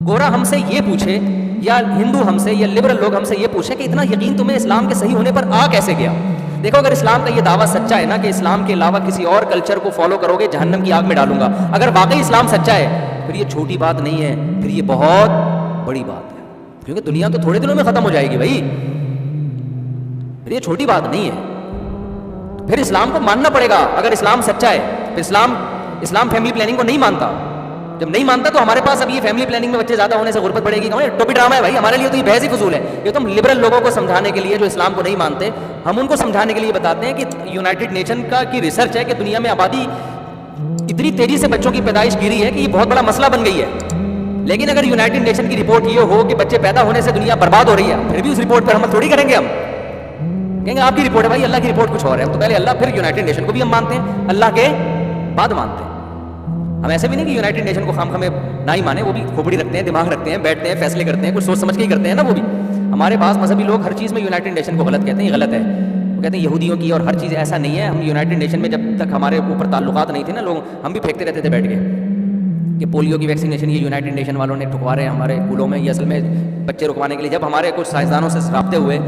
گورا ہم سے یہ پوچھے یا ہندو ہم سے یا لبرل لوگ ہم سے یہ پوچھیں کہ اتنا یقین تمہیں اسلام کے صحیح ہونے پر آ کیسے گیا؟ دیکھو اگر اسلام کا یہ دعویٰ سچا ہے نا کہ اسلام کے علاوہ کسی اور کلچر کو فالو کرو گے جہنم کی آگ میں ڈالوں گا، اگر واقعی اسلام سچا ہے پھر یہ چھوٹی بات نہیں ہے، پھر یہ بہت بڑی بات ہے، کیونکہ دنیا تو تھوڑے دنوں میں ختم ہو جائے گی بھائی، پھر یہ چھوٹی بات نہیں ہے، پھر اسلام کو ماننا پڑے گا اگر اسلام سچا ہے۔ پھر اسلام فیملی پلاننگ کو نہیں مانتا، جب نہیں مانتا تو ہمارے پاس اب یہ فیملی پلاننگ میں بچے زیادہ ہونے سے غربت بڑھے گی، ٹوپی ڈرامہ ہے بھائی ہمارے لیے، تو یہ بحث ہی فضول ہے۔ یہ تو ہم لبرل لوگوں کو سمجھانے کے لیے جو اسلام کو نہیں مانتے، ہم ان کو سمجھانے کے لیے بتاتے ہیں کہ یونائٹڈ نیشن کی ریسرچ ہے کہ دنیا میں آبادی اتنی تیزی سے بچوں کی پیدائش گری ہے کہ یہ بہت بڑا مسئلہ بن گئی ہے، لیکن اگر یونائٹڈ نیشن کی رپورٹ یہ ہو کہ بچے پیدا ہونے سے دنیا برباد ہو رہی ہے، پھر بھی اس رپورٹ پر عمل تھوڑی کریں گے، ہم کہیں گے آپ کی رپورٹ ہے بھائی، اللہ کی رپورٹ کچھ اور ہے، تو پہلے اللہ پھر یونائٹڈ نیشن کو بھی ہم مانتے ہیں، اللہ کے بعد مانتے ہیں۔ ہم ایسے بھی نہیں کہ یونائٹڈ نیشن کو خام میں نہ ہی مانے، وہ بھی کھوپڑی رکھتے ہیں، دماغ رکھتے ہیں، بیٹھتے ہیں، فیصلے کرتے ہیں، کچھ سوچ سمجھ کے ہی کرتے ہیں نا وہ بھی۔ ہمارے پاس مذہبی لوگ ہر چیز میں یونائٹڈ نیشن کو غلط کہتے ہیں، یہ غلط ہے، وہ کہتے ہیں یہودیوں کی اور ہر چیز، ایسا نہیں ہے۔ ہم یونائٹڈ نیشن میں جب تک ہمارے اوپر تعلقات نہیں تھے نا، لوگ ہم بھی پھینکتے رہتے تھے بیٹھ کے کہ پولیو کی ویکسینیشن یہ یونائٹڈ نیشن والوں نے ٹھکوا رہے ہیں ہمارے اسکولوں میں، یہ اصل میں بچے رکوانے کے لیے۔ جب ہمارے کچھ سائنسدانوں سے رابطے ہوئے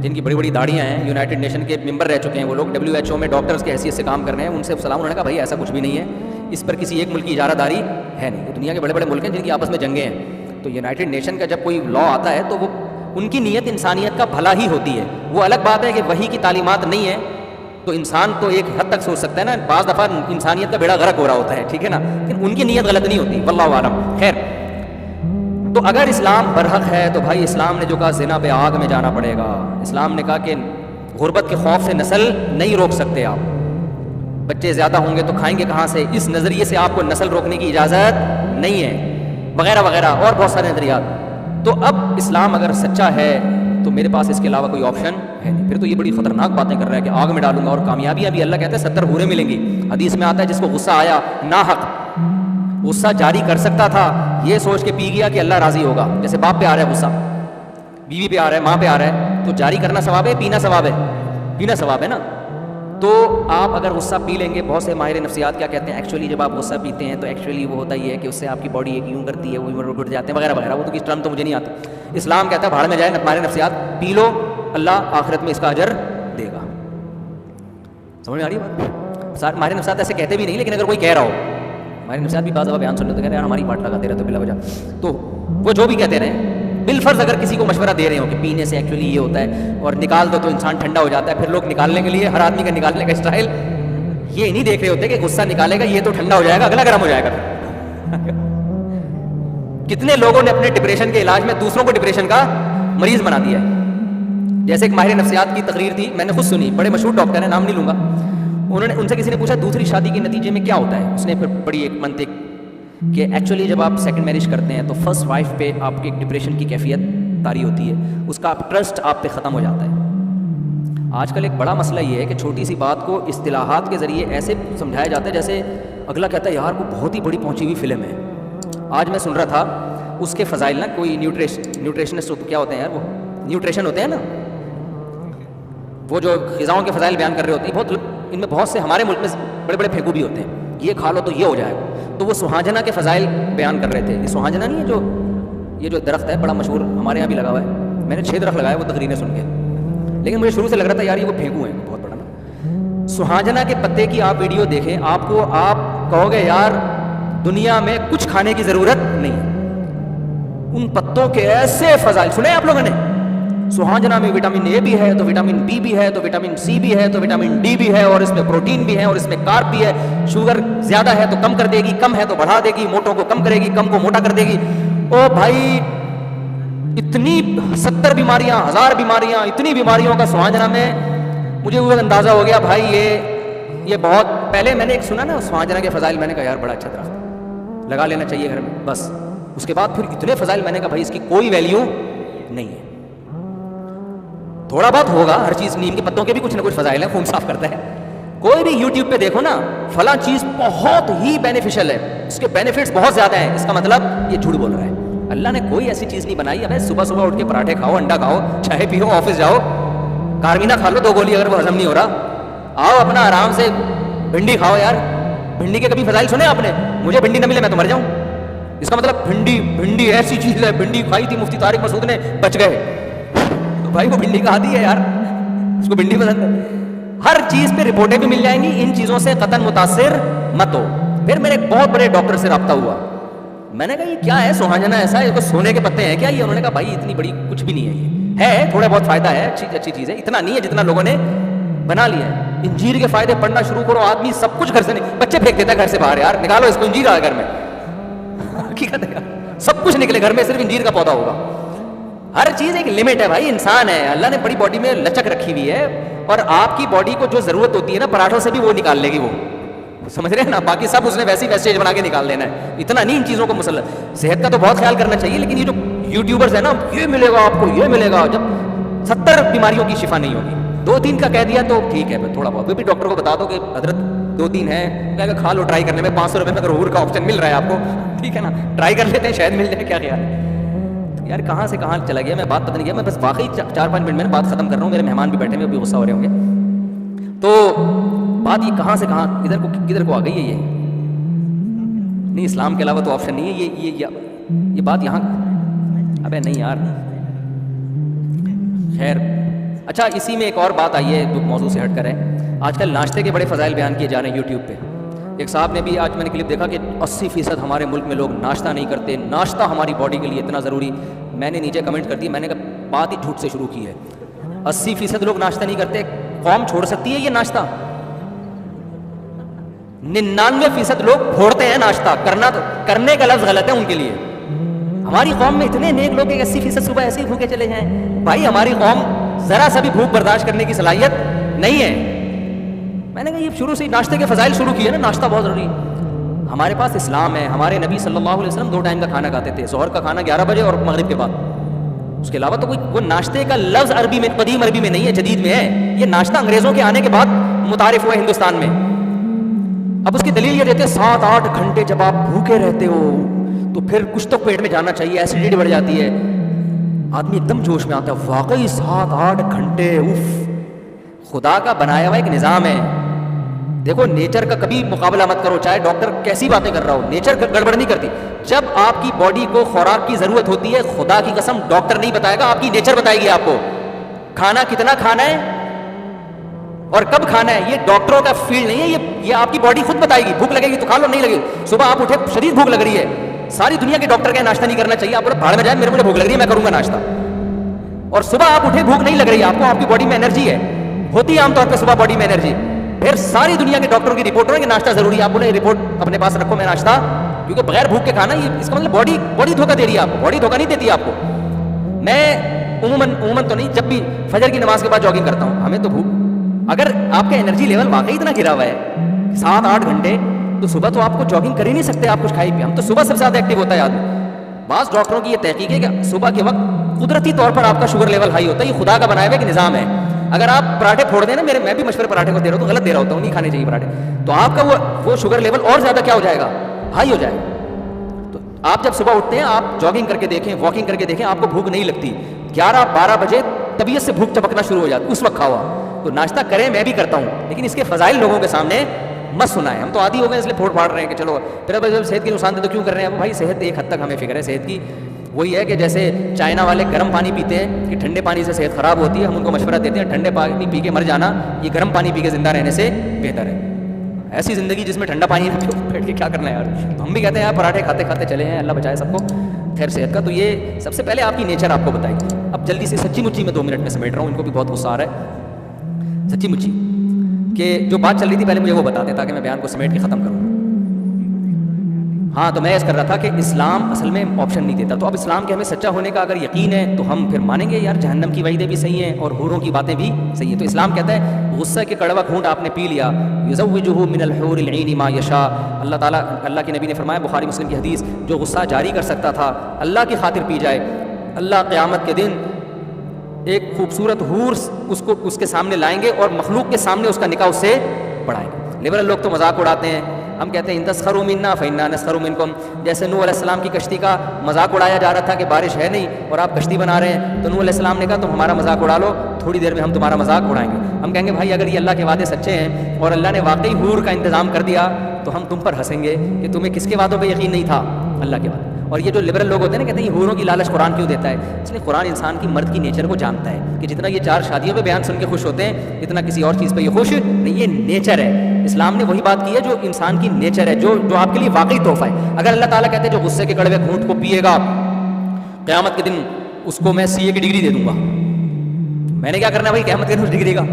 جن کی بڑی بڑی داڑیاں ہیں، یونائٹڈ نیشن کے ممبر رہ چکے ہیں وہ لوگ، WHO میں ڈاکٹرز کی حیثیت سے کام کر رہے ہیں، ان سے سلام، انہوں نے کہا بھائی ایسا کچھ بھی نہیں ہے، اس پر کسی ایک ملک کی اجارہ داری ہے نہیں، دنیا کے بڑے بڑے ملک ہیں جن کی آپس میں جنگیں ہیں، تو یونائٹڈ نیشن کا جب کوئی لا آتا ہے تو وہ ان کی نیت انسانیت کا بھلا ہی ہوتی ہے۔ وہ الگ بات ہے کہ وحی کی تعلیمات نہیں ہے تو انسان تو ایک حد تک سوچ سکتا ہے نا، بعض دفعہ انسانیت کا بیڑا غرق ہو رہا ہوتا ہے، ٹھیک ہے نا، لیکن ان کی نیت غلط نہیں ہوتی، واللہ اعلم۔ خیر، تو اگر اسلام برحق ہے تو بھائی اسلام نے جو کہا زنا پہ آگ میں جانا پڑے گا، اسلام نے کہا کہ غربت کے خوف سے نسل نہیں روک سکتے آپ، بچے زیادہ ہوں گے تو کھائیں گے کہاں سے، اس نظریے سے آپ کو نسل روکنے کی اجازت نہیں ہے، وغیرہ وغیرہ اور بہت سارے نظریات۔ تو اب اسلام اگر سچا ہے تو میرے پاس اس کے علاوہ کوئی آپشن ہے نہیں، پھر تو یہ بڑی خطرناک باتیں کر رہا ہے کہ آگ میں ڈالوں گا، اور کامیابیاں بھی اللہ کہتے ہیں 70 حوریں ملیں گی۔ حدیث میں آتا ہے جس کو غصہ آیا ناحق، غصہ جاری کر سکتا تھا یہ سوچ کے پی گیا کہ اللہ راضی ہوگا، جیسے باپ پہ آ رہا ہے غصہ، بیوی پہ آ رہا ہے، ماں پہ آ رہا ہے، تو جاری کرنا ثواب ہے، پینا ثواب ہے، پینا ثواب ہے نا۔ تو آپ اگر غصہ پی لیں گے، بہت سے ماہر نفسیات کیا کہتے ہیں، ایکچولی جب آپ غصہ پیتے ہیں تو ایکچولی وہ ہوتا یہ ہے کہ اس سے آپ کی باڈی ایک یوں کرتی ہے، وہ اٹھ جاتے ہیں وغیرہ وغیرہ، وہ تو کس ٹرم تو مجھے نہیں آتا۔ اسلام کہتا ہے بھاڑ میں جائے ماہر نفسیات، پی لو، اللہ آخرت میں اس کا اجر دے گا۔ سمجھ میں آ رہی ہے بات؟ ماہر نفسیات ایسے کہتے بھی نہیں، لیکن اگر کوئی کہہ رہا ہو، ماہر نفسیات بھی بعض دفعہ بیان سننے تو کہتے ہیں یار ہماری بات لگا دے رہے تو بلا وجہ، تو وہ جو بھی کہتے رہے، بالفرض اگر کسی کو مشورہ دے رہے ہو کہ پینے سے ایکچولی یہ ہوتا ہے اور نکال دو تو انسان ٹھنڈا ہو جاتا ہے، پھر لوگ نکالنے کے لیے ہر آدمی کا نکالنے کا اسٹائل یہ نہیں دیکھ رہے ہوتے کہ غصہ نکالے گا یہ تو ٹھنڈا ہو جائے گا، اگلا گرم ہو جائے گا۔ کتنے لوگوں نے اپنے ڈپریشن کے علاج میں دوسروں کو ڈپریشن کا مریض بنا دیا ہے۔ جیسے ایک ماہر نفسیات کی تقریر تھی، میں نے خود سنی، بڑے مشہور ڈاکٹر ہیں، نام نہیں لوں گا، انہوں نے ان سے کسی نے پوچھا دوسری شادی کے نتیجے میں کیا ہوتا ہے، اس نے پھر بڑی ایک منطق کہ ایکچولی جب آپ سیکنڈ میرج کرتے ہیں تو فرسٹ وائف پہ آپ کی ڈپریشن کی کیفیت طاری ہوتی ہے، اس کا ٹرسٹ آپ پہ ختم ہو جاتا ہے۔ آج کل ایک بڑا مسئلہ یہ ہے کہ چھوٹی سی بات کو اصطلاحات کے ذریعے ایسے سمجھایا جاتا ہے جیسے اگلا کہتا ہے یار وہ بہت ہی بڑی پہنچی ہوئی فلم ہے۔ آج میں سن رہا تھا اس کے فضائل نا، کوئی نیوٹریشنسٹ کیا ہوتے ہیں یار، وہ نیوٹریشن ہوتے ہیں نا، وہ جو غذاؤں کے فضائل بیان کر رہے ہوتے ہیں، بہت ان میں بہت سے ہمارے ملک میں بڑے بڑے پھینکو بھی ہوتے ہیں، یہ کھا لو تو یہ ہو جائے گا، تو وہ سہاجنا کے فضائل بیان کر رہے تھے۔ یہ سہاجنا نہیں ہے یہ جو درخت ہے بڑا مشہور ہمارے یہاں بھی لگا ہوا ہے، میں نے 6 درخت لگائے وہ تقریریں سن کے، لیکن مجھے شروع سے لگ رہا تھا یار یہ وہ پھینکو ہیں بہت بڑا نا۔ سہاجنا کے پتے کی آپ ویڈیو دیکھیں، آپ کہو گے یار دنیا میں کچھ کھانے کی ضرورت نہیں ہے، ان پتوں کے ایسے فضائل سنے آپ لوگوں نے۔ سہاجنا میں وٹامن اے بھی ہے تو وٹامن بی بھی ہے تو وٹامن سی بھی ہے تو وٹامن ڈی بھی ہے، اور اس میں پروٹین بھی ہے اور اس میں کارب بھی ہے، شوگر زیادہ ہے تو کم کر دے گی، کم ہے تو بڑھا دے گی، موٹوں کو کم کرے گی، کم کو موٹا کر دے گی۔ او بھائی اتنی 70 بیماریاں، 1000 بیماریاں، اتنی بیماریوں کا سہاجنا میں، مجھے وہ اندازہ ہو گیا بھائی یہ بہت پہلے میں نے ایک سنا نا سہاجنا کے فضائل، میں نے کہا یار بڑا اچھا درخت لگا لینا چاہیے گھر میں، بس اس کے بعد پھر اتنے فضائل، میں نے کہا بھائی اس کی کوئی ویلیو نہیں ہے۔ تھوڑا بہت ہوگا ہر چیز، نیم کے پتوں کے بھی کچھ نہ کچھ فضائل ہیں، خون صاف کرتا ہے، کوئی بھی یوٹیوب پہ دیکھو نا فلاں چیز بہت ہی بینیفیشل ہے، اس کے بینیفٹس بہت زیادہ ہیں، اس کا مطلب یہ جھوٹ بول رہا ہے۔ اللہ نے کوئی ایسی چیز نہیں بنائی، ابے صبح صبح اٹھ کے پراٹھے کھاؤ، انڈا کھاؤ، چائے پیو، آفس جاؤ، کارمینا کھا لو 2 گولی اگر وہ ہضم نہیں ہو رہا، آؤ اپنا آرام سے بھنڈی کھاؤ۔ یار بھنڈی کے کبھی فضائل سنے آپ نے؟ مجھے بھنڈی نہ ملے میں تو مر جاؤں، اس کا مطلب بھنڈی ایسی چیز ہے, بھنڈی کھائی تھی مفتی طارق مسعود نے, بچ گئے. تو بھائی وہ بھنڈی کا عادی ہے یار, اس کو بھنڈی پسند ہے. ہر چیز پہ رپورٹیں بھی مل جائیں گی, ان چیزوں سے قطعاً متاثر مت ہو. پھر میرے ایک بہت بڑے ڈاکٹر سے رابطہ ہوا, میں نے کہا یہ کیا ہے سوہانجنا ایسا ہے, یہ سونے کے پتے ہیں کیا یہ؟ انہوں نے کہا بھائی اتنی بڑی کچھ بھی نہیں ہے, یہ ہے تھوڑا بہت فائدہ ہے, اچھی چیز ہے, اتنا نہیں ہے جتنا لوگوں نے بنا لیا ہے. انجیر کے فائدے پڑھنا شروع کرو, آدمی سب کچھ گھر سے نہیں, بچے پھینک دیتا ہے گھر سے باہر, یار نکالو اس کو, انجیر آ گھر میں. حقیقت ہے سب کچھ نکلے گھر میں, صرف انجیر کا پودا ہوگا. ہر چیز ایک لمٹ ہے بھائی, انسان ہے, اللہ نے بڑی باڈی میں لچک رکھی ہوئی ہے, اور آپ کی باڈی کو جو ضرورت ہوتی ہے نا پراٹھوں سے بھی وہ نکال لے گی, وہ سمجھ رہے ہیں نا, باقی سب اس نے ویسی ویسٹیج بنا کے نکال دینا ہے. اتنا نہیں ان چیزوں کو مسلط. صحت کا تو بہت خیال کرنا چاہیے, لیکن یہ جو یوٹیوبرز ہیں نا, یہ ملے گا آپ کو, یہ ملے گا, جب 70 بیماریوں کی شفا نہیں ہوگی. 2-3 کا کہہ دیا تو ٹھیک ہے, تھوڑا بہت بھی ڈاکٹر کو بتا دو کہ حضرت 2-3 ہے, کہے گا کھا لو ٹرائی کرنے میں, 500 روپے میں اگر حور کا آپشن مل رہا ہے آپ کو, ٹھیک ہے نا, ٹرائی کر لیتے ہیں شاید مل جائے. کیا خیال ہے یار, کہاں سے کہاں چلا گیا میں, بات پتہ نہیں کیا, میں بس واقعی 4-5 منٹ میں بات ختم کر رہا ہوں, میرے مہمان بھی بیٹھے ہوئے, بھی غصہ ہو رہے ہوں گے. تو بات یہ کہاں سے کہاں کدھر کو آ گئی ہے, یہ نہیں اسلام کے علاوہ تو آپشن نہیں ہے, یہ بات یہاں, ابے نہیں یار, خیر. اچھا اسی میں ایک اور بات آئی ہے جو موضوع سے ہٹ کر ہے. آج کل ناشتے کے بڑے فضائل بیان کیے جا رہے ہیں یوٹیوب پہ. ایک صاحب نے بھی, آج میں نے کلپ دیکھا کہ 80% ہمارے ملک میں لوگ ناشتہ نہیں کرتے, ناشتہ ہماری باڈی کے لیے اتنا ضروری. میں نے نیچے کمنٹ کر دی, میں نے کہا بات ہی جھوٹ سے شروع کی ہے. 80% لوگ ناشتہ نہیں کرتے, قوم چھوڑ سکتی ہے یہ ناشتہ؟ 99% لوگ پھوڑتے ہیں ناشتہ کرنے کا لفظ غلط ہے ان کے لیے. ہماری قوم میں اتنے نیک لوگ 80% صبح ایسے ہی بھوکے چلے جائیں. بھائی ہماری قوم ذرا سا بھی بھوک برداشت کرنے کی صلاحیت نہیں ہے. میں نے کہا یہ شروع سے ناشتے کے فضائل شروع کیے نا, ناشتہ بہت ضروری. ہمارے پاس اسلام ہے, ہمارے نبی صلی اللہ علیہ وسلم 2 ٹائم کا کھانا کھاتے تھے, ظہر کا کھانا 11 بجے اور مغرب کے بعد. اس کے علاوہ تو کوئی وہ ناشتے کا لفظ عربی میں, قدیم عربی میں نہیں ہے, جدید میں ہے. یہ ناشتہ انگریزوں کے آنے کے بعد متعارف ہوا ہندوستان میں. اب اس کی دلیل یہ دیتے ہیں 7-8 گھنٹے جب آپ بھوکے رہتے ہو تو پھر کچھ تو پیٹ میں جانا چاہیے, ایسیڈیٹی بڑھ جاتی ہے, آدمی ایک دم جوش میں آتا ہے. واقعی 7-8 گھنٹے, اف, خدا کا بنایا ہوا ایک نظام ہے. دیکھو نیچر کا کبھی مقابلہ مت کرو, چاہے ڈاکٹر کیسی باتیں کر رہا ہو, نیچر گڑبڑ نہیں کرتی. جب آپ کی باڈی کو خوراک کی ضرورت ہوتی ہے, خدا کی قسم ڈاکٹر نہیں بتائے گا, آپ کی نیچر بتائے گی آپ کو کھانا کتنا کھانا ہے اور کب کھانا ہے. یہ ڈاکٹروں کا فیلڈ نہیں ہے, یہ آپ کی باڈی خود بتائے گی. بھوک لگے گی تو کھا لو, نہیں لگے صبح آپ اٹھے شدید بھوک لگ رہی ہے, ساری دنیا کے ڈاکٹر کا ناشتہ نہیں کرنا چاہیے, آپ بھاڑ میں جائیں, میرے مجھے بھوک لگ رہی ہے میں کروں گا ناشتہ. اور صبح آپ اٹھے بھوک نہیں لگ رہی ہے آپ کی باڈی میں انرجی ہے, ہوتی ہے عام طور پہ صبح باڈی میں انرجی. پھر ساری دنیا کے ڈاکٹروں کی رپورٹ ہے کہ ناشتہ ضروری ہے, آپ بولے رپورٹ اپنے پاس رکھو, میں ناشتہ, کیونکہ بغیر بھوک کے کھانا, یہ اس کا مطلب باڈی دھوکہ دے رہی ہے آپ کو, باڈی دھوکہ نہیں دیتی آپ کو. میں عموماً تو نہیں, جب بھی فجر کی نماز کے بعد جاگنگ کرتا ہوں, ہمیں تو بھوک, اگر آپ کا انرجی لیول واقعی اتنا گرا ہوا ہے 7-8 گھنٹے, تو صبح تو آپ کو جاگنگ کر ہی نہیں سکتے, آپ کچھ کھائی پی. ہم تو صبح سب سے زیادہ ایکٹیو ہوتا ہے آدمی. بعض ڈاکٹروں کی یہ تحقیق ہے کہ صبح کے وقت قدرتی طور پر آپ کا شوگر لیول ہائی ہوتا ہے, یہ خدا کا بنایا ہوا ایک نظام ہے. اگر آپ پراٹھے پھوڑ دیں نا, میں بھی مشورے پراٹھے کو دے رہا ہوں تو غلط دے رہا ہوتا ہوں, نہیں کھانے چاہیے پراٹھے, تو آپ کا وہ شوگر لیول اور زیادہ کیا ہو جائے گا, ہائی ہو جائے گا. تو آپ جب صبح اٹھتے ہیں, آپ جاگنگ کر کے دیکھیں, واکنگ کر کے دیکھیں, آپ کو بھوک نہیں لگتی. 11-12 بجے طبیعت سے بھوک چپکنا شروع ہو جاتی, اس وقت کھاوا. تو ناشتہ کریں, میں بھی کرتا ہوں, لیکن اس کے فضائل لوگوں کے سامنے مت سنائیں. ہم تو عادی ہو گئے اس لیے پھوڑ پھاڑ رہے ہیں کہ چلو پھر اب صحت کی نقصان دہ تو کیوں کر رہے ہیں. بھائی صحت ایک حد تک ہمیں فکر ہے صحت کی, وہی ہے کہ جیسے چائنا والے گرم پانی پیتے ہیں کہ ٹھنڈے پانی سے صحت خراب ہوتی ہے, ہم ان کو مشورہ دیتے ہیں ٹھنڈے پانی پی کے مر جانا یہ گرم پانی پی کے زندہ رہنے سے بہتر ہے. ایسی زندگی جس میں ٹھنڈا پانی نہ پیو, بیٹھ کے کیا کرنا ہے یار. تو ہم بھی کہتے ہیں یار پراٹھے کھاتے کھاتے چلے ہیں, اللہ بچائے سب کو خیر صحت کا. تو یہ سب سے پہلے آپ کی نیچر آپ کو بتائے گی. اب جلدی سے سچی مچی میں 2 منٹ میں سمیٹ رہا ہوں, ان کو بھی بہت غصہ آ رہا ہے. سچی مچی کہ جو بات چل رہی تھی پہلے مجھے وہ بتا دیں تاکہ میں بیان کو سمیٹ کے ختم کروں. ہاں تو میں اس کر رہا تھا کہ اسلام اصل میں آپشن نہیں دیتا. تو اب اسلام کے ہمیں سچا ہونے کا اگر یقین ہے تو ہم پھر مانیں گے یار جہنم کی وعیدیں بھی صحیح ہیں اور حوروں کی باتیں بھی صحیح ہیں. تو اسلام کہتا ہے غصہ کے کڑوا گھونٹ آپ نے پی لیا, یزوجہ من الحور العین ما یشاء. اللہ تعالیٰ, اللہ کے نبی نے فرمایا, بخاری مسلم کی حدیث, جو غصہ جاری کر سکتا تھا اللہ کی خاطر پی جائے, اللہ قیامت کے دن ایک خوبصورت حور اس کے سامنے لائیں گے اور مخلوق کے سامنے اس کا نکاح اس سے پڑھائیں گے. لبرل لوگ تو مذاق اڑاتے ہیں, ہم کہتے ہیں ان تسخروا منا فإنا نسخر منکم. جیسے نوح علیہ السلام کی کشتی کا مذاق اڑایا جا رہا تھا کہ بارش ہے نہیں اور آپ کشتی بنا رہے ہیں, تو نوح علیہ السلام نے کہا تم ہمارا مذاق اڑا لو, تھوڑی دیر میں ہم تمہارا مذاق اڑائیں گے. ہم کہیں گے بھائی اگر یہ اللہ کے وعدے سچے ہیں اور اللہ نے واقعی حور کا انتظام کر دیا تو ہم تم پر ہنسیں گے کہ تمہیں کس کے وعدوں پہ یقین نہیں تھا, اللہ کے وعدے. اور یہ جو لبرل لوگ ہوتے ہیں نا کہتے ہیں یہ حوروں کی لالچ قرآن کیوں دیتا ہے؟ اس لیے قرآن انسان کی مرد کی نیچر کو جانتا ہے کہ جتنا یہ 4 شادیوں پہ بیان سن کے خوش ہوتے ہیں اتنا کسی اور چیز پہ یہ خوش نہیں. یہ نیچر ہے. اسلام نے وہی بات کی ہے جو انسان کی نیچر ہے, جو آپ کے لیے واقعی تحفہ ہے. اگر اللہ تعالیٰ کہتے ہیں جو غصے کے کڑوے گھونٹ کو پیے گا قیامت کے دن اس کو میں CA کی ڈگری دے دوں گا, میں نے کیا کرنا ہے بھائی قیامت کے دن اس ڈگری کا,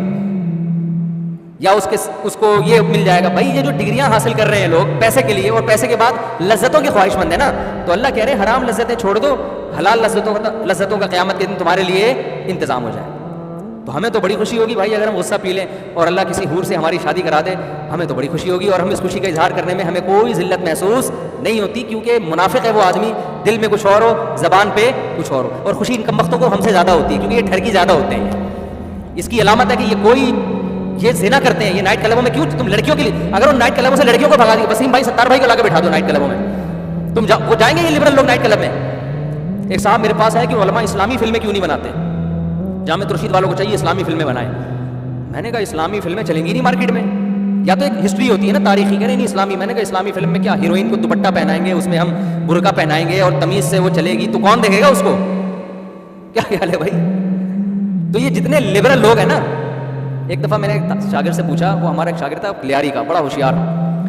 یا اس کو یہ مل جائے گا. بھائی یہ جو ڈگریاں حاصل کر رہے ہیں لوگ پیسے کے لیے اور پیسے کے بعد لذتوں کی خواہش مند ہے نا, تو اللہ کہہ رہے ہیں حرام لذتیں چھوڑ دو, حلال لذتوں کا قیامت کے دن تمہارے لیے انتظام ہو جائے. تو ہمیں تو بڑی خوشی ہوگی بھائی اگر ہم غصہ پی لیں اور اللہ کسی حور سے ہماری شادی کرا دے, ہمیں تو بڑی خوشی ہوگی اور ہم اس خوشی کا اظہار کرنے میں ہمیں کوئی ذلت محسوس نہیں ہوتی, کیونکہ منافق ہے وہ آدمی, دل میں کچھ اور ہو زبان پہ کچھ اور ہو. اور خوشی ان کم بختوں کو ہم سے زیادہ ہوتی ہے کیونکہ یہ ٹھرکی زیادہ ہوتے ہیں. اس کی علامت ہے کہ یہ زنا کرتے ہیں, یہ نائٹ کلبوں میں. کیوں تم لڑکیوں کے لیے اگر ان نائٹ کلبوں سے لڑکیوں کو بھگا دیں, وسیم بھائی ستار بھائی کو لا کے بٹھا دو نائٹ کلبوں میں, وہ جائیں گے یہ لبرل لوگ نائٹ کلب میں. ایک صاحب میرے پاس ہے کہ علماء اسلامی فلمیں کیوں نہیں بناتے, جامع ترشید والوں کو چاہیے اسلامی فلمیں بنائیں. میں نے کہا اسلامی فلمیں چلیں گی نہیں مارکیٹ میں, یا تو ایک ہسٹری ہوتی ہے نا تاریخی, کہہ رہے نہیں اسلامی. میں نے کہا اسلامی فلم میں کیا ہیروئن کو دوپٹہ پہنائیں گے, اس میں ہم برقع پہنائیں گے اور تمیز سے وہ چلے گی, تو کون دیکھے گا اس کو؟ کیا خیال ہے بھائی؟ تو یہ جتنے لبرل لوگ ہیں نا, ایک دفعہ میں نے ایک شاگرد سے پوچھا, وہ ہمارا ایک شاگرد تھا لیاری کا, بڑا ہوشیار.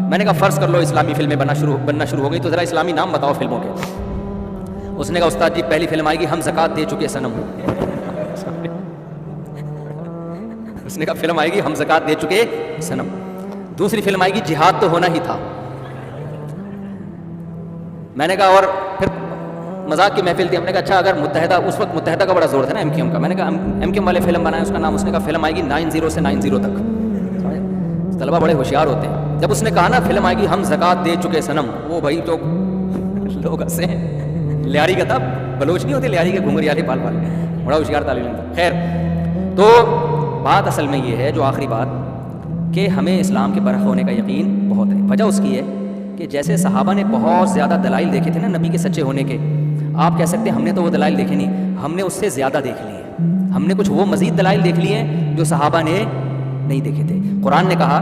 میں نے کہا فرض کر لو اسلامی فلمیں بننا شروع ہو گئی, تو ذرا اسلامی نام بتاؤ فلموں کے. اس نے کہا استاد جی پہلی فلم آئے گی ہم زکوٰۃ دے چکے صنم. اس نے کہا فلم آئے گی ہم زکوٰۃ دے چکے صنم. دوسری فلم آئے گی جہاد تو ہونا ہی تھا. میں نے کہا, اور پھر مذاق کی محفل تھی, ہم نے کہا اچھا اگر متحدہ, اس وقت متحدہ کا بڑا زور تھا نا MQM کا, میں نے کہا MQM والے فلم بنائے, اس کا نام, اس نے کہا فلم آئے گی 90 سے 90 تک. طلبہ بڑے ہوشیار ہوتے ہیں. جب اس نے کہا نا فلم آئے گی ہم زکوٰۃ دے چکے صنم, وہ بھائی تو لوگ ہنسے. لیاری کا تھا, بلوچ نہیں ہوتے لیاری کے گھنگری والے پال والے, بڑا ہوشیار طالب علم تھا. خیر, تو بات اصل میں یہ ہے جو آخری بات, کہ ہمیں اسلام کے برحق ہونے کا یقین بہت ہے. وجہ اس کی ہے کہ جیسے صحابہ نے بہت زیادہ دلائل دیکھے تھے نا نبی کے سچے ہونے کے, آپ کہہ سکتے ہیں ہم نے تو وہ دلائل دیکھے نہیں, ہم نے اس سے زیادہ دیکھ لیے. ہم نے کچھ وہ مزید دلائل دیکھ لیے ہیں جو صحابہ نے نہیں دیکھے تھے. قرآن نے کہا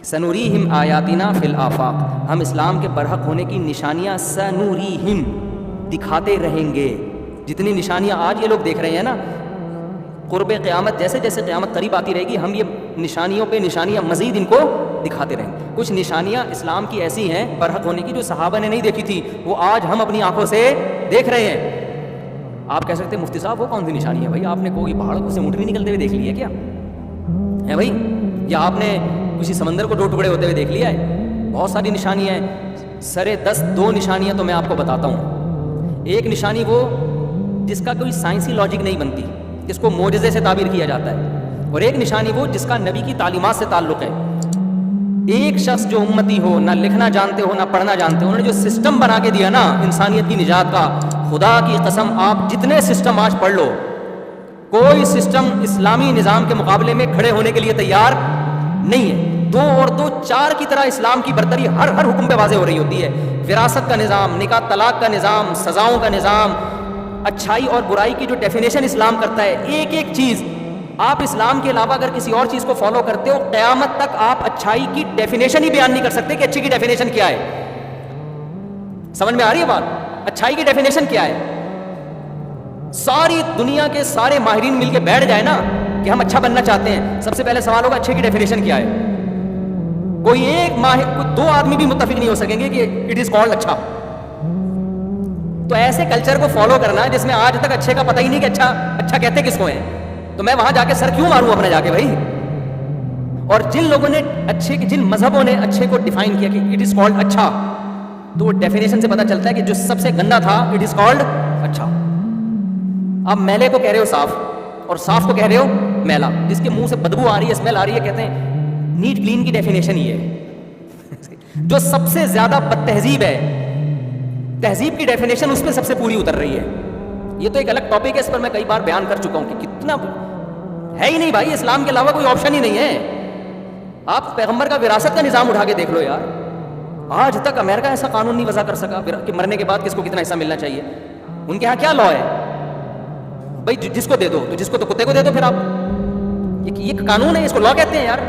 سنوریہم آیاتنا فی الآفاق, ہم اسلام کے برحق ہونے کی نشانیاں سنوریہم دکھاتے رہیں گے. جتنی نشانیاں آج یہ لوگ دیکھ رہے ہیں نا, قرب قیامت جیسے جیسے قیامت قریب آتی رہے گی, ہم یہ نشانیوں پہ نشانیاں مزید ان کو دکھاتے رہیں گے. کچھ نشانیاں اسلام کی ایسی ہیں برحق ہونے کی جو صحابہ نے نہیں دیکھی تھی, وہ آج ہم اپنی آنکھوں سے دیکھ رہے ہیں. آپ کہہ سکتے ہیں مفتی صاحب وہ کون سی نشانی ہے؟ بھائی آپ نے کوئی پہاڑ سے اونٹنی نکلتے ہوئے دیکھ لی ہے کیا ہے بھائی؟ یا آپ نے کسی سمندر کو 2 ٹکڑے ہوتے ہوئے دیکھ لیا ہے؟ بہت ساری نشانیاں ہیں. سرے 2 نشانیاں تو میں آپ کو بتاتا ہوں. ایک نشانی وہ جس کا کوئی سائنسی لاجک نہیں بنتی, جس کو معجزے سے تعبیر کیا جاتا ہے, اور ایک نشانی وہ جس کا نبی کی تعلیمات سے تعلق ہے. ایک شخص جو امتی ہو, نہ لکھنا جانتے ہو نہ پڑھنا جانتے ہو, انہوں نے جو سسٹم بنا کے دیا نا انسانیت کی نجات کا, خدا کی قسم آپ جتنے سسٹم آج پڑھ لو, کوئی سسٹم اسلامی نظام کے مقابلے میں کھڑے ہونے کے لیے تیار نہیں ہے. 2 اور 2 4 کی طرح اسلام کی برتری ہر حکم پہ واضح ہو رہی ہوتی ہے. وراثت کا نظام, نکاح طلاق کا نظام, سزاؤں کا نظام, اچھائی اور برائی کی جو ڈیفینیشن اسلام کرتا ہے, ایک ایک چیز. آپ اسلام کے علاوہ اگر کسی اور چیز کو فالو کرتے ہو, قیامت تک آپ اچھائی کی ڈیفینیشن ہی بیان نہیں کر سکتے کہ اچھی کی ڈیفینیشن کیا ہے. سمجھ میں آ رہی ہے بات؟ اچھائی کی ڈیفینیشن کیا ہے؟ ساری دنیا کے سارے ماہرین مل کے بیٹھ جائے نا کہ ہم اچھا بننا چاہتے ہیں, سب سے پہلے سوال ہوگا اچھے کی ڈیفینیشن کیا ہے. کوئی ایک کوئی 2 آدمی بھی متفق نہیں ہو سکیں گے کہ اٹ از کالڈ اچھا. تو ایسے کلچر کو فالو کرنا جس میں آج تک اچھے کا پتہ ہی نہیں کہ اچھا کہتے کس کو ہیں, تو میں وہاں جا کے سر کیوں ماروں اپنے جا کے بھائی. اور جن لوگوں نے جن مذہبوں نے اچھے کو ڈیفائن کیا کہ اٹ از کالڈ اچھا, تو وہ ڈیفینیشن سے پتہ چلتا ہے کہ جو سب سے گندا تھا اٹ از کالڈ اچھا. آپ میلے کو کہہ رہے ہو صاف, اور صاف کو کہہ رہے ہو میلا. جس کے منہ سے بدبو آ رہی ہے, اسمیل آ رہی ہے, کہتے ہیں نیٹ کلین کی ڈیفینیشن یہ ہے. جو سب سے زیادہ بد تہذیب ہے, تہذیب کی ڈیفینیشن اس میں سب سے پوری اتر رہی ہے. یہ تو ایک الگ ٹاپک ہے, اس پر میں کئی بار بیان کر چکا ہوں کہ کتنا ہے ہی نہیں بھائی, اسلام کے علاوہ کوئی آپشن ہی نہیں ہے. آپ پیغمبر کا وراثت کا نظام اٹھا کے دیکھ لو یار, آج تک امریکہ ایسا قانون نہیں وضع کر سکا کہ مرنے کے بعد کس کو کتنا حصہ ملنا چاہیے. ان کے ہاں کیا لا ہے بھائی, جس کو دے دو, تو جس کو تو کتے کو دے دو. پھر آپ یہ قانون ہے, اس کو لا کہتے ہیں یار.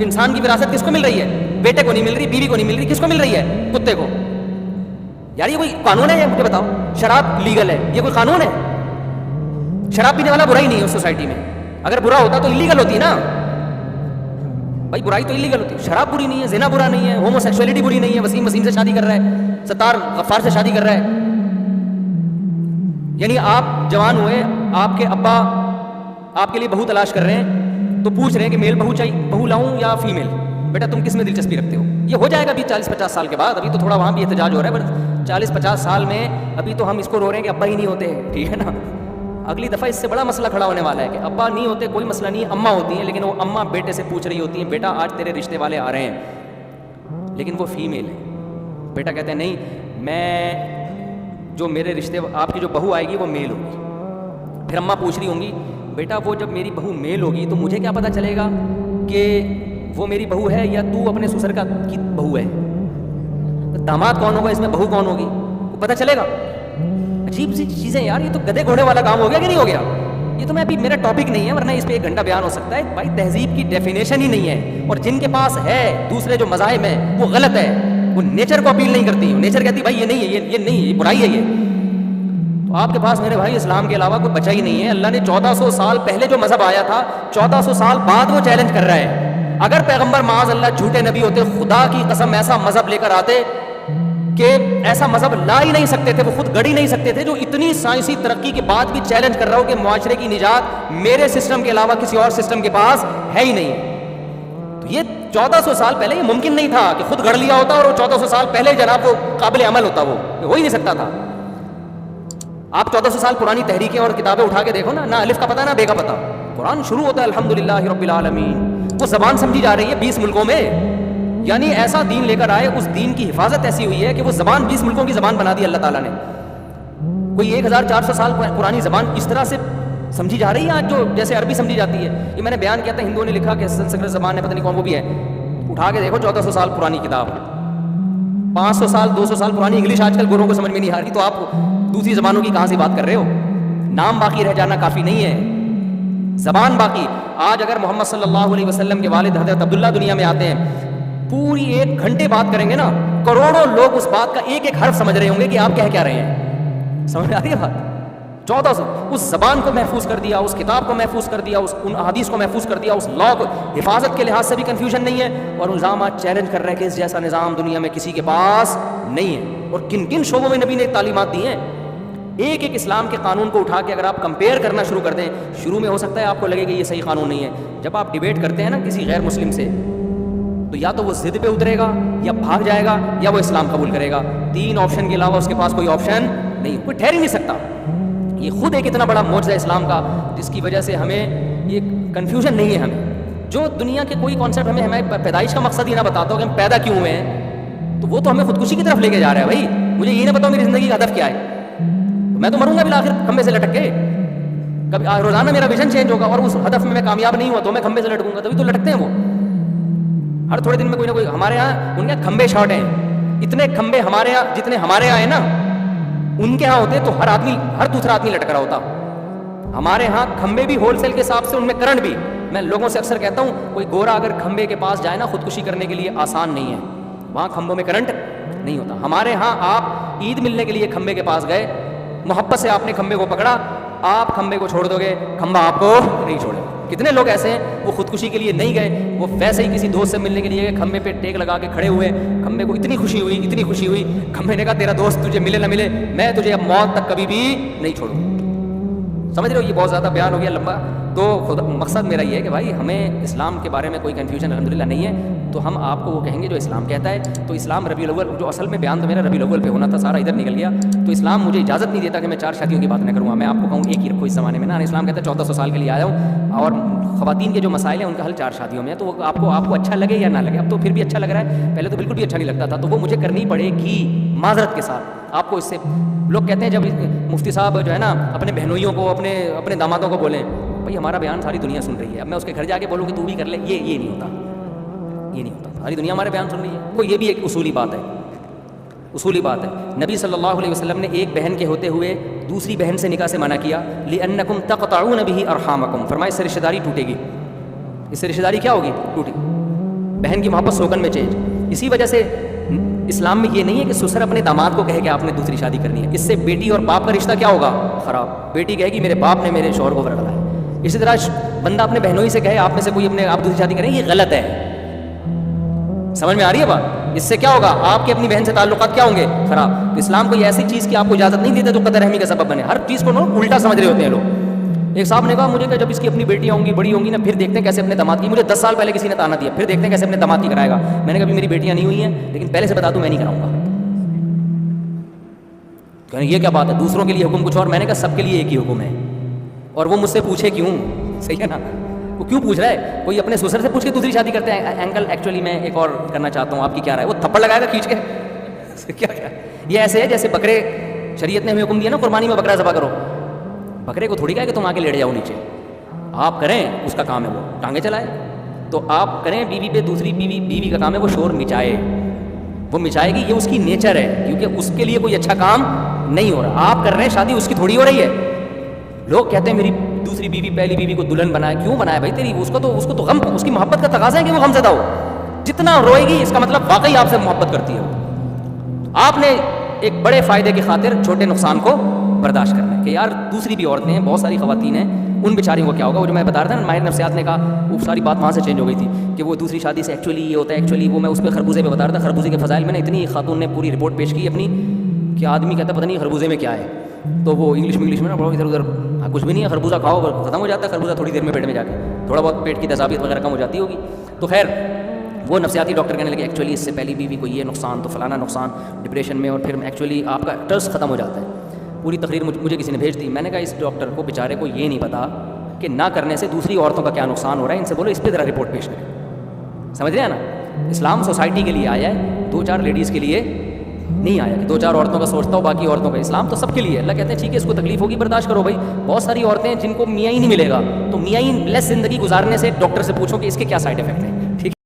انسان کی وراثت کس کو مل رہی ہے؟ بیٹے کو نہیں مل رہی, بیوی کو نہیں مل رہی, کس کو مل رہی ہے؟ کتے کو. یار یہ کوئی قانون ہے؟ یہ مجھے بتاؤ. شراب لیگل ہے، یہ کوئی قانون ہے؟ شراب پینے والا برا ہی نہیں ہے اس سوسائٹی میں. اگر برا ہوتا تو انلیگل ہوتی نا بھائی. برائی تو انلیگل ہوتی ہے. شراب بری نہیں ہے، زنا برا نہیں ہے، ہومو سیکسولیٹی بری نہیں ہے. وسیم سے شادی کر رہا ہے، ستار غفار سے شادی کر رہا ہے. یعنی آپ جوان ہوئے، آپ کے ابا آپ کے لیے بہو تلاش کر رہے ہیں تو پوچھ رہے ہیں کہ میل بہو چاہیے، بہو لاؤں یا فیمیل؟ بیٹا تم کس میں دلچسپی رکھتے ہو؟ یہ ہو جائے گا ابھی 40-50 سال کے بعد. ابھی تو تھوڑا وہاں بھی احتجاج ہو رہا ہے، پر 40-50 سال میں ابھی تو ہم اس کو رو رہے ہیں کہ ابا ہی نہیں ہوتے. ٹھیک ہے نا؟ اگلی دفعہ اس سے بڑا مسئلہ کھڑا ہونے والا ہے کہ ابا نہیں ہوتے کوئی مسئلہ نہیں ہے، اماں ہوتی ہیں. لیکن وہ اماں بیٹے سے پوچھ رہی ہوتی ہیں بیٹا آج تیرے رشتے والے آ رہے ہیں، لیکن وہ فیمیل ہے. بیٹا کہتے ہیں نہیں، میں جو میرے رشتے آپ کی جو بہو آئے گی وہ میل ہوگی. پھر اماں پوچھ رہی ہوں گی بیٹا وہ جب میری بہو میل ہوگی تو مجھے کیا پتہ چلے گا کہ وہ میری بہو ہے یا تو اپنے سسر کا کی بہو ہے؟ داماد کون ہوگا اس میں، بہو کون ہوگی، وہ پتہ چلے گا. عجیب سی چیزیں یار. یہ تو گدھے گھوڑے والا کام ہو گیا کہ نہیں ہو گیا؟ یہ تو میں ابھی میرا ٹاپک نہیں ہے، ورنہ اس پہ 1 گھنٹہ بیان ہو سکتا ہے. بھائی تہذیب کی ڈیفینیشن ہی نہیں ہے، اور جن کے پاس ہے دوسرے جو مذاہب ہیں وہ غلط ہے. وہ نیچر کو اپیل نہیں کرتی. نیچر کہتی بھائی یہ نہیں ہے، یہ نہیں ہے، یہ برائی ہے. یہ تو آپ کے پاس میرے بھائی اسلام کے علاوہ کوئی بچا ہی نہیں ہے. اللہ نے 1400 سال پہلے جو مذہب آیا تھا 1400 سال بعد وہ چیلنج کر رہا ہے. اگر پیغمبر معاذ اللہ جھوٹے نبی ہوتے، خدا کی قسم ایسا مذہب لے کر آتے کہ ایسا مذہب لا ہی نہیں سکتے تھے، وہ خود گڑ ہی نہیں سکتے تھے، جو اتنی سائنسی ترقی کے بعد بھی چیلنج کر رہا ہو کہ معاشرے کی نجات میرے سسٹم کے علاوہ کسی اور سسٹم کے پاس ہے ہی نہیں. تو یہ 1400 سال پہلے یہ ممکن نہیں تھا کہ خود گڑھ لیا ہوتا اور وہ 1400 سال پہلے جناب وہ قابل عمل ہوتا. وہ ہو ہی نہیں سکتا تھا. آپ 1400 سال پرانی تحریکیں اور کتابیں اٹھا کے دیکھو نا، نہ الف کا پتہ نہ بے کا پتہ. قرآن شروع ہوتا ہے الحمدللہ رب العالمین. وہ زبان سمجھی جا رہی ہے 20 ملکوں میں. یعنی ایسا دین لے کر آئے، اس دین کی حفاظت ایسی ہوئی ہے کہ وہ زبان 20 ملکوں کی زبان بنا دی اللہ تعالیٰ نے. کوئی 1400 سال پرانی زبان اس طرح سے سمجھی جا رہی ہے آج، جو جیسے عربی سمجھی جاتی ہے. یہ میں نے بیان کیا تھا، ہندوؤں نے لکھا کہ سنسکرت زبان ہے، پتہ نہیں کون وہ بھی ہے. اٹھا کے دیکھو 1400 سال پرانی کتاب. 500 سال 200 سال پرانی انگلش آج کل گوروں کو سمجھ میں نہیں آ رہی، تو آپ دوسری زبانوں کی کہاں سے بات کر رہے ہو؟ نام باقی رہ جانا کافی نہیں ہے، زبان باقی. آج اگر محمد صلی اللہ علیہ وسلم کے والد حضرت عبداللہ دنیا میں آتے ہیں، پوری 1 گھنٹے بات کریں گے نا، کروڑوں لوگ اس بات کا ایک حرف سمجھ رہے ہوں گے کہ آپ کہہ کیا رہے ہیں. سمجھ آ رہی ہے بات؟ 1400 اس زبان کو محفوظ کر دیا، اس کتاب کو محفوظ کر دیا، ان احادیث کو محفوظ کر دیا، اس لا کو. حفاظت کے لحاظ سے بھی کنفیوژن نہیں ہے، اور الزام آج چیلنج کر رہے ہیں کہ اس جیسا نظام دنیا میں کسی کے پاس نہیں ہے. اور کن کن شعبوں میں نبی نے تعلیمات دی ہیں. ایک اسلام کے قانون کو اٹھا کے اگر آپ کمپیئر کرنا شروع کر دیں، شروع میں ہو سکتا ہے آپ کو لگے کہ یہ صحیح قانون نہیں ہے. جب آپ ڈیبیٹ کرتے ہیں نا کسی غیر مسلم سے، تو یا تو وہ ضد پہ اترے گا، یا بھاگ جائے گا، یا وہ اسلام قبول کرے گا. 3 آپشن کے علاوہ اس کے پاس کوئی آپشن نہیں، کوئی ٹھہر ہی نہیں سکتا. یہ خود ایک اتنا بڑا معجزہ اسلام کا، جس کی وجہ سے ہمیں یہ کنفیوژن نہیں ہے. ہمیں جو دنیا کے کوئی کانسیپٹ ہمیں پیدائش کا مقصد ہی نہ بتاتا ہو کہ ہم پیدا کیوں ہوئے ہیں، تو وہ تو ہمیں خودکشی کی طرف لے کے جا رہا ہے. بھائی مجھے یہ نہ بتاؤ میری زندگی کا ہدف کیا ہے، میں تو مروں گا بالآخر کھمبے سے لٹک کے. کبھی روزانہ میرا ویژن چینج ہوگا، اور اس ہدف میں کامیاب نہیں ہوا تو میں کھمبے سے لٹکوں گا. تبھی تو لٹکتے ہیں وہ ہر تھوڑے دن میں کوئی نہ کوئی. ہمارے یہاں ان کے کھمبے شارٹ ہیں، اتنے کھمبے ہمارے یہاں جتنے ہمارے یہاں ہیں نا، ان کے ہاں ہوتے تو ہر دوسرا آدمی لٹک رہا ہوتا. ہمارے ہاں کھمبے بھی ہول سیل کے حساب سے، ان میں کرنٹ بھی. میں لوگوں سے اکثر کہتا ہوں کوئی گورا اگر کھمبے کے پاس جائے نا خودکشی کرنے کے لیے، آسان نہیں ہے. وہاں کھمبوں میں کرنٹ نہیں ہوتا. ہمارے ہاں آپ عید ملنے کے لیے کھمبے کے پاس گئے، محبت سے آپ نے کھمبے کو پکڑا، آپ کھمبے کو چھوڑ دو گے، کھمبا آپ کو نہیں چھوڑے. کتنے لوگ ایسے ہیں وہ خودکشی کے لیے نہیں گئے، وہ ویسے ہی کسی دوست سے ملنے کے لیے گئے، کھمبے پہ ٹیک لگا کے کھڑے ہوئے. کھمبے کو اتنی خوشی ہوئی، کھمبے نے کہا تیرا دوست تجھے ملے نہ ملے، میں تجھے اب موت تک کبھی بھی نہیں چھوڑوں. سمجھ رہے ہو؟ یہ بہت زیادہ بیان ہو گیا لمبا. تو مقصد میرا یہ ہے کہ بھائی ہمیں اسلام کے بارے میں کوئی کنفیوژن الحمدللہ نہیں ہے. تو ہم آپ کو وہ کہیں گے جو اسلام کہتا ہے. تو اسلام ربیع الاول، جو اصل میں بیان تو میرا ربیع الاول پہ ہونا تھا، سارا ادھر نکل گیا. تو اسلام مجھے اجازت نہیں دیتا کہ میں 4 شادیوں کی بات نہ کروں. میں آپ کو کہوں ایک ہی رکھو اس زمانے میں نا. اسلام کہتا ہے 1400 سال کے لیے آیا ہوں، اور خواتین کے جو مسائل ہیں ان کا حل 4 شادیوں میں ہے. تو آپ کو اچھا لگے یا نہ لگے، اب تو پھر بھی اچھا لگ رہا ہے، پہلے تو بالکل بھی اچھا نہیں لگتا تھا. تو وہ مجھے کرنی پڑے گی معذرت کے ساتھ. آپ کو اس سے لوگ کہتے ہیں جب مفتی صاحب جو ہے نا اپنے بہنوئیوں کو، اپنے دامادوں کو بولیں بھائی ہمارا بیان ساری دنیا سن رہی ہے، اب میں اس کے گھر جا کے بولوں کہ تو بھی کر لے، یہ نہیں ہوتا. یہ نہیں ہوتا. ساری دنیا ہمارے بیان سن رہی ہے. کوئی یہ بھی ایک اصولی بات ہے. نبی صلی اللہ علیہ وسلم نے ایک بہن کے ہوتے ہوئے دوسری بہن سے نکاح سے منع کیا. لِأَنَّكُمْ تَقْطَعُونَ بِهِ أَرْحَامَكُمْ. فرمایا اس سے رشتہ داری ٹوٹے گی. اس سے رشتہ داری کیا ہوگی؟ ٹوٹے گی. بہن کی محبت سوگن میں چینج. اسی وجہ سے اسلام میں یہ نہیں ہے کہ سسر اپنے داماد کو کہے کہ آپ نے دوسری شادی کرنی ہے. اس سے بیٹی اور باپ کا رشتہ کیا ہوگا؟ خراب. بیٹی کہے گی میرے باپ نے میرے شوہر کو رگڑا ہے. اسی طرح بندہ اپنے بہنوں ہی سے کہے آپ میں سے کوئی اپنے آپ دوسری شادی کریں، یہ غلط ہے. سمجھ میں آ رہی ہے بات؟ اس سے کیا ہوگا؟ آپ کے اپنی بہن سے تعلقات کیا ہوں گے؟ خراب. تو اسلام کوئی ایسی چیز کی آپ کو اجازت نہیں دیتے جو قطع رحمی کا سبب بنے. ہر چیز کو الٹا سمجھ رہے ہوتے ہیں لوگ. ایک صاحب نے کہا مجھے کہ جب اس کی اپنی بیٹیاں ہوں گی، بڑی ہوں گی نا، پھر دیکھتے ہیں کیسے اپنے داماد کی. مجھے 10 سال پہلے کسی نے تانا دیا، پھر دیکھتے ہیں کیسے اپنے داماد کی کرائے گا. میں نے کہا میری بیٹیاں نہیں ہوئی ہیں، لیکن پہلے سے بتا دوں میں نہیں کراؤں گا. کہ یہ کیا بات ہے؟ دوسروں کے لیے حکم کچھ اور. میں نے کہا سب کے لیے ایک ہی حکم ہے. اور وہ مجھ سے پوچھے کیوں؟ صحیح ہے نا؟ وہ کیوں پوچھ رہا ہے؟ کوئی اپنے سسر سے پوچھ کے دوسری شادی کرتے ہیں. انکل ایکچولی میں ایک اور کرنا چاہتا ہوں، آپ کی کیا رائے؟ وہ تھپڑ لگائے گا کھینچ کے. کیا یہ ایسے ہے جیسے بکرے، شریعت نے ہمیں حکم دیا نا قربانی میں بکرا ذبح کرو. بکرے کو تھوڑی کہا کہ تم آ کے لیٹ جاؤ نیچے. آپ کریں، اس کا کام ہے وہ ٹانگیں چلائے. تو آپ کریں بیوی پہ، دوسری بیوی کا کام ہے وہ شور مچائے. وہ مچائے گی، یہ اس کی نیچر ہے، کیونکہ اس کے لیے کوئی اچھا کام نہیں ہو رہا. آپ کر رہے ہیں شادی، اس کی تھوڑی ہو رہی ہے. لوگ کہتے ہیں میری دوسری بیوی پہلی بیوی کو دلہن بنایا. کیوں بنایا بھائی؟ تیری اس کو تو غم، اس کی محبت کا تقاضا ہے کہ وہ غم زدہ ہو. جتنا روئے گی اس کا مطلب واقعی آپ سے محبت کرتی ہے. آپ نے ایک بڑے فائدے کی خاطر چھوٹے نقصان کو برداشت کرنا ہے کہ یار دوسری بھی عورتیں ہیں، بہت ساری خواتین ہیں، ان بیچاریوں کو کیا ہوگا. وہ جو میں بتا رہا تھا نا، ماہر نفسیات نے کہا، وہ ساری بات وہاں سے چینج ہو گئی تھی کہ وہ دوسری شادی سے ایکچولی یہ ہوتا ہے. ایکچولی وہ میں اس پہ خربوزے پہ بتا رہا تھا. خربوزے کے فضائل میں نے اتنی خاتون نے پوری رپورٹ پیش کی اپنی کہ آدمی کہتا پتہ نہیں خربوزے میں کیا ہے. تو وہ انگلش میں نا بڑا ادھر ادھر، کچھ بھی نہیں ہے، خربوزہ کھاؤ ختم ہو جاتا ہے. خربوزہ تھوڑی دیر میں پیٹ میں جا کے تھوڑا بہت پیٹ کی تذابیت وغیرہ کم ہو جاتی ہوگی. تو خیر وہ نفسیاتی ڈاکٹر کہنے لگے ایکچولی اس سے پہلی بیوی کو یہ نقصان، تو فلانا نقصان، ڈپریشن میں، اور پھر ایکچولی آپ کا ٹرس ختم ہو جاتا ہے. پوری تقریر مجھے کسی نے بھیج دی. میں نے کہا اس ڈاکٹر کو بیچارے کو یہ نہیں پتا کہ نہ کرنے سے دوسری عورتوں کا کیا نقصان ہو رہا ہے. ان سے بولو اس پہ ذرا رپورٹ پیش کریں. سمجھ رہے ہیں نا؟ اسلام سوسائٹی کے لیے آیا ہے، 2-4 لیڈیز کے لیے نہیں آیا کہ 2-4 عورتوں کا سوچتا ہو باقی عورتوں کا. اسلام تو سب کے لیے. اللہ کہتے ہیں ٹھیک ہے اس کو تکلیف ہوگی برداشت کرو. بھائی بہت ساری عورتیں جن کو میاں ہی نہیں ملے گا، تو میاں ہی لیس زندگی گزارنے سے ڈاکٹر سے پوچھو کہ اس کے کیا سائڈ افیکٹ ہیں. ٹھیک ہے.